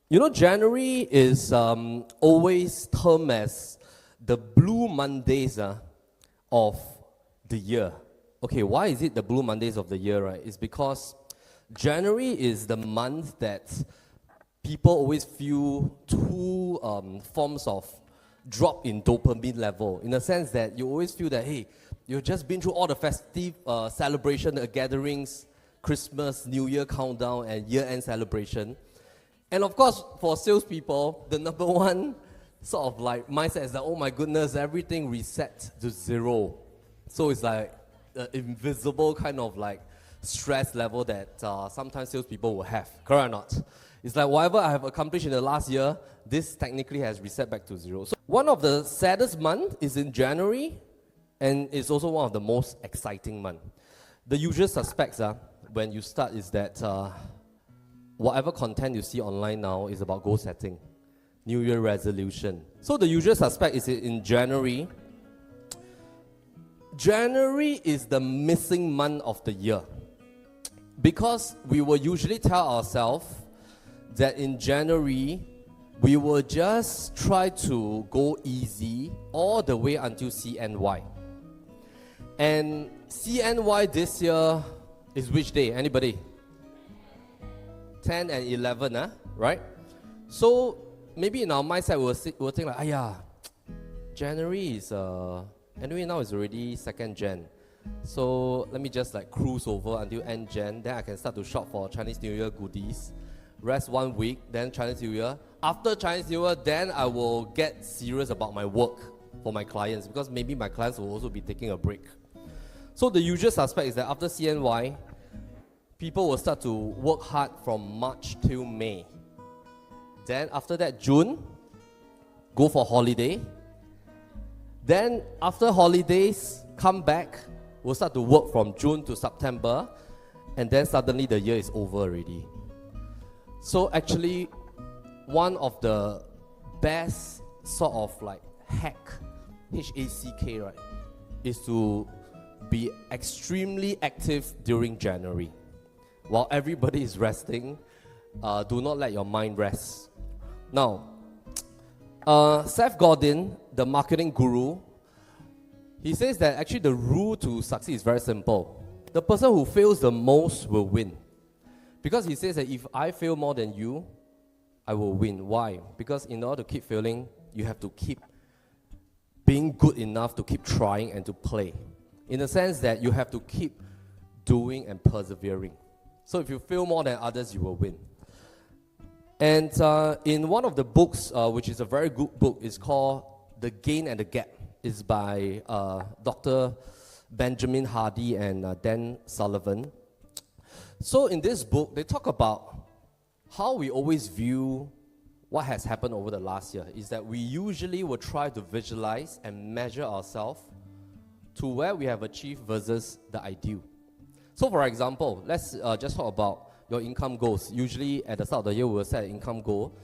You know, January is always termed as the Blue Mondays of the year. Okay, why is it the Blue Mondays of the year, right? It's because January is the month that people always feel two forms of drop in dopamine level, in the sense that you always feel that, hey, you've just been through all the festive celebration, the gatherings, Christmas, New Year countdown, and year-end celebration. And of course, for salespeople, the number one sort of like mindset is that, oh my goodness, everything reset to zero. So it's like an invisible kind of like stress level that sometimes salespeople will have. Correct or not? It's like whatever I have accomplished in the last year, this technically has reset back to zero. So one of the saddest months is in January, and it's also one of the most exciting months. The usual suspects when you start is that whatever content you see online now is about goal setting, New Year resolution. So the usual suspect is in January. January is the missing month of the year, because we will usually tell ourselves that in January we will just try to go easy all the way until CNY. And CNY this year is which day? Anybody? 10 and 11, right? So maybe in our mindset we'll think like, January is, anyway now it's already 2nd Jan. So let me just like cruise over until end Jan, then I can start to shop for Chinese New Year goodies. Rest 1 week, then Chinese New Year. After Chinese New Year, then I will get serious about my work for my clients, because maybe my clients will also be taking a break. So the usual suspect is that after CNY, people will start to work hard from March till May. Then after that, June, go for holiday. Then after holidays, come back, we'll start to work from June to September, and then suddenly the year is over already. So actually, one of the best sort of like hack, H-A-C-K, right, is to be extremely active during January. While everybody is resting, do not let your mind rest. Now, Seth Godin, the marketing guru, he says that actually the rule to succeed is very simple. The person who fails the most will win. Because he says that if I fail more than you, I will win. Why? Because in order to keep failing, you have to keep being good enough to keep trying and to play. In the sense that you have to keep doing and persevering. So if you fail more than others, you will win. And in one of the books, which is a very good book, it's called The Gain and the Gap. It's by Dr. Benjamin Hardy and Dan Sullivan. So in this book, they talk about how we always view what has happened over the last year. Is that we usually will try to visualize and measure ourselves to where we have achieved versus the ideal. So for example, let's just talk about your income goals. Usually at the start of the year, we will set an income goal.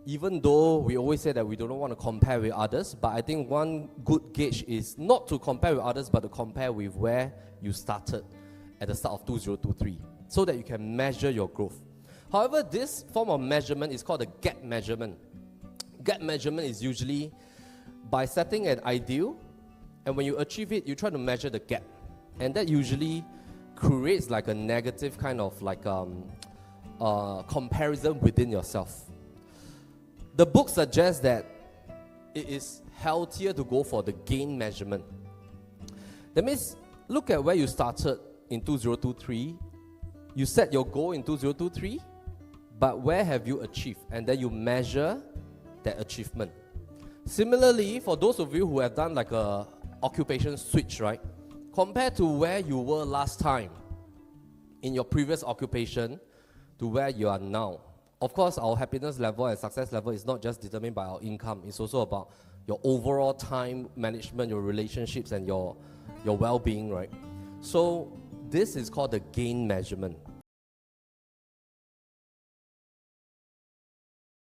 Even though we always say that we don't want to compare with others, but I think one good gauge is not to compare with others, but to compare with where you started at the start of 2023, so that you can measure your growth. However, this form of measurement is called the gap measurement. Gap measurement is usually by setting an ideal, and when you achieve it, you try to measure the gap. And that usually creates like a negative kind of like comparison within yourself. The book suggests that it is healthier to go for the gain measurement. That means, look at where you started in 2023. You set your goal in 2023, but where have you achieved? And then you measure that achievement. Similarly, for those of you who have done like a occupation switch, right? Compared to where you were last time in your previous occupation to where you are now. Of course, our happiness level and success level is not just determined by our income. It's also about your overall time management, your relationships, and your well-being, right? So this is called the gain measurement.